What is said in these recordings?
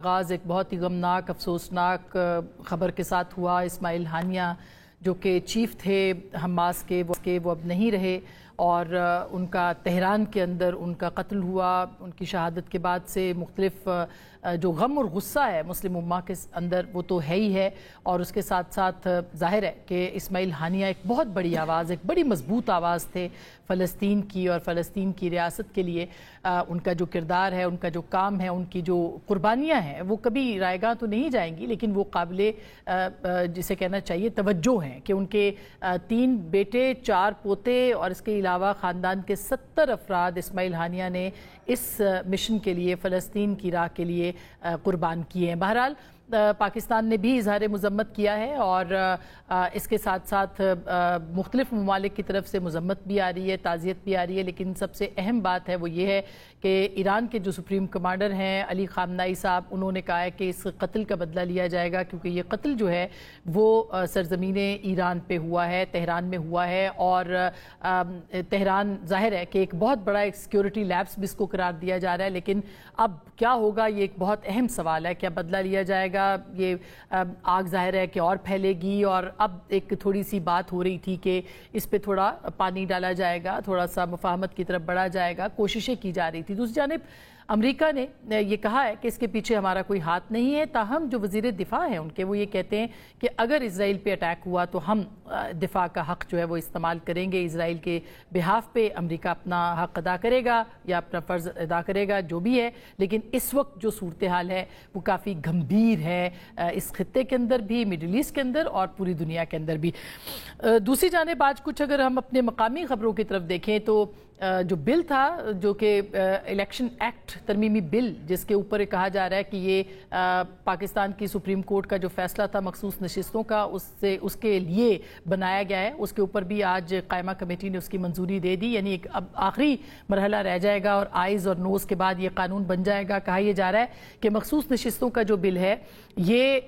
آغاز ایک بہت ہی غمناک افسوسناک خبر کے ساتھ ہوا۔ اسماعیل ہانیہ جو کہ چیف تھے حماس کے وہ اب نہیں رہے اور ان کا تہران کے اندر ان کا قتل ہوا۔ ان کی شہادت کے بعد سے مختلف جو غم اور غصہ ہے مسلم امہ کے اندر وہ تو ہے ہی ہے، اور اس کے ساتھ ساتھ ظاہر ہے کہ اسماعیل ہانیہ ایک بہت بڑی آواز، ایک بڑی مضبوط آواز تھے فلسطین کی اور فلسطین کی ریاست کے لیے۔ ان کا جو کردار ہے، ان کا جو کام ہے، ان کی جو قربانیاں ہیں وہ کبھی رائے گاں تو نہیں جائیں گی، لیکن وہ قابل جسے کہنا چاہیے توجہ ہیں کہ ان کے 3 بیٹے 4 پوتے اور اس کے علاوہ خاندان کے 70 افراد اسماعیل ہانیہ نے اس مشن کے لیے، فلسطین کی راہ کے لیے قربان کیے ہیں۔ بہرحال پاکستان نے بھی اظہار مذمت کیا ہے اور اس کے ساتھ ساتھ مختلف ممالک کی طرف سے مذمت بھی آ رہی ہے، تعزیت بھی آ رہی ہے، لیکن سب سے اہم بات ہے وہ یہ ہے کہ ایران کے جو سپریم کمانڈر ہیں علی خامنائی صاحب، انہوں نے کہا ہے کہ اس قتل کا بدلہ لیا جائے گا، کیونکہ یہ قتل جو ہے وہ سرزمین ایران پہ ہوا ہے، تہران میں ہوا ہے، اور تہران ظاہر ہے کہ ایک بہت بڑا ایک سیکیورٹی لیپس بھی اس کو قرار دیا جا رہا ہے، لیکن اب کیا ہوگا یہ ایک بہت اہم سوال ہے۔ کیا بدلہ لیا جائے گا؟ یہ آگ ظاہر ہے کہ اور پھیلے گی، اور اب ایک تھوڑی سی بات ہو رہی تھی کہ اس پہ تھوڑا پانی ڈالا جائے گا، تھوڑا سا مفاہمت کی طرف بڑھا جائے گا، کوششیں کی جا رہی تھی۔ دوسری جانب امریکہ نے یہ کہا ہے کہ اس کے پیچھے ہمارا کوئی ہاتھ نہیں ہے، تاہم جو وزیر دفاع ہیں ان کے وہ یہ کہتے ہیں کہ اگر اسرائیل پہ اٹیک ہوا تو ہم دفاع کا حق جو ہے وہ استعمال کریں گے، اسرائیل کے بہاف پہ امریکہ اپنا حق ادا کرے گا یا اپنا فرض ادا کرے گا جو بھی ہے، لیکن اس وقت جو صورتحال ہے وہ کافی گھمبیر ہے اس خطے کے اندر بھی، مڈل ایسٹ کے اندر اور پوری دنیا کے اندر بھی۔ دوسری جانب آج کچھ اگر ہم اپنے مقامی خبروں کی طرف دیکھیں تو جو بل تھا جو کہ الیکشن ایکٹ ترمیمی بل، جس کے اوپر کہا جا رہا ہے کہ یہ پاکستان کی سپریم کورٹ کا جو فیصلہ تھا مخصوص نشستوں کا اس کے لیے بنایا گیا ہے، اس کے اوپر بھی آج قائمہ کمیٹی نے اس کی منظوری دے دی، یعنی ایک اب آخری مرحلہ رہ جائے گا اور آئیز اور نوز کے بعد یہ قانون بن جائے گا۔ کہا یہ جا رہا ہے کہ مخصوص نشستوں کا جو بل ہے یہ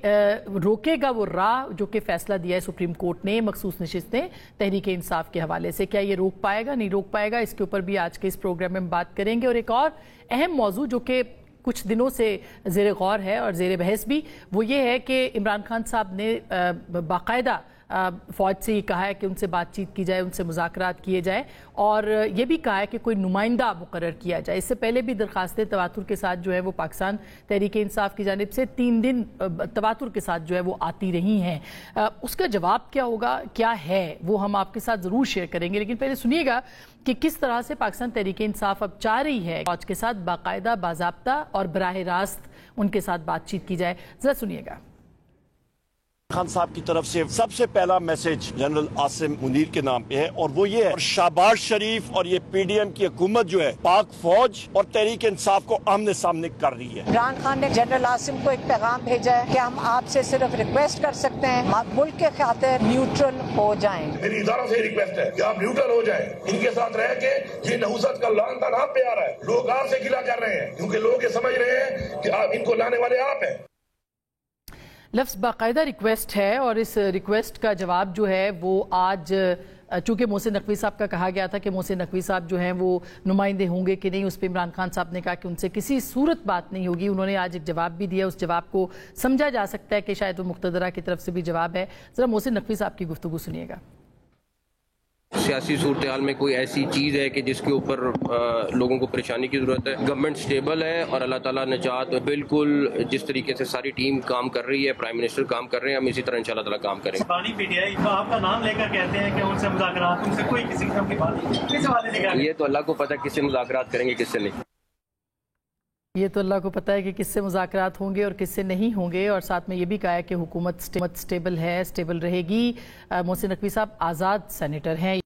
روکے گا وہ راہ جو کہ فیصلہ دیا ہے سپریم کورٹ نے مخصوص نشستیں تحریک انصاف کے حوالے سے۔ کیا یہ روک پائے گا، نہیں روک پائے گا، اس کے اوپر بھی آج کے اس پروگرام میں ہم بات کریں گے۔ اور ایک اور اہم موضوع جو کہ کچھ دنوں سے زیر غور ہے اور زیر بحث بھی، وہ یہ ہے کہ عمران خان صاحب نے باقاعدہ فوج سے یہ کہا ہے کہ ان سے بات چیت کی جائے، ان سے مذاکرات کیے جائیں، اور یہ بھی کہا ہے کہ کوئی نمائندہ مقرر کیا جائے۔ اس سے پہلے بھی درخواستیں تواتر کے ساتھ جو ہے وہ پاکستان تحریک انصاف کی جانب سے 3 دن تواتر کے ساتھ جو ہے وہ آتی رہی ہیں۔ اس کا جواب کیا ہوگا، کیا ہے، وہ ہم آپ کے ساتھ ضرور شیئر کریں گے، لیکن پہلے سنیے گا کہ کس طرح سے پاکستان تحریک انصاف اب چاہ رہی ہے فوج کے ساتھ باقاعدہ، باضابطہ اور براہ راست ان کے ساتھ بات چیت کی جائے۔ ذرا سنیے گا۔ خان صاحب کی طرف سے سب سے پہلا میسج جنرل عاصم منیر کے نام پہ ہے، اور وہ یہ ہے، شہباز شریف اور یہ پی ڈی ایم کی حکومت جو ہے پاک فوج اور تحریک انصاف کو آمنے سامنے کر رہی ہے۔ عمران خان نے جنرل عاصم کو ایک پیغام بھیجا ہے کہ ہم آپ سے صرف ریکویسٹ کر سکتے ہیں ملک کے خاطر نیوٹرل ہو جائیں۔ میری اداروں سے ریکویسٹ ہے کہ آپ نیوٹرل ہو جائیں، ان کے ساتھ رہ کے یہ نحوست کا لعن تان آپ پہ آ رہا ہے، لوگ آپ سے گلہ کر رہے ہیں کیونکہ لوگ یہ سمجھ رہے ہیں کہ آپ ان کو لانے والے آپ ہیں۔ لفظ باقاعدہ ریکویسٹ ہے، اور اس ریکویسٹ کا جواب جو ہے وہ آج چونکہ محسن نقوی صاحب کا کہا گیا تھا کہ محسن نقوی صاحب جو ہیں وہ نمائندے ہوں گے کہ نہیں، اس پہ عمران خان صاحب نے کہا کہ ان سے کسی صورت بات نہیں ہوگی۔ انہوں نے آج ایک جواب بھی دیا، اس جواب کو سمجھا جا سکتا ہے کہ شاید وہ مقتدرہ کی طرف سے بھی جواب ہے۔ ذرا محسن نقوی صاحب کی گفتگو سنیے گا۔ سیاسی صورتحال میں کوئی ایسی چیز ہے کہ جس کے اوپر لوگوں کو پریشانی کی ضرورت ہے؟ گورنمنٹ سٹیبل ہے اور اللہ تعالیٰ نجات، بالکل جس طریقے سے ساری ٹیم کام کر رہی ہے، پرائم منسٹر کام کر رہے ہیں، ہم اسی طرح انشاءاللہ تعالیٰ کام کریں گے۔ پی ٹی آئی آپ کا نام لے کر کہتے ہیں کہ ان سے مذاکرات، ان سے کوئی کسی قسم کی بات نہیں، کس حوالے سے کہا؟ یہ تو اللہ کو پتہ کس سے مذاکرات کریں گے، کس سے نہیں۔ یہ تو اللہ کو پتہ ہے کہ کس سے مذاکرات ہوں گے اور کس سے نہیں ہوں گے، اور ساتھ میں یہ بھی کہا ہے کہ حکومت سٹیبل ہے، سٹیبل رہے گی۔ محسن نقوی صاحب آزاد سینیٹر ہیں۔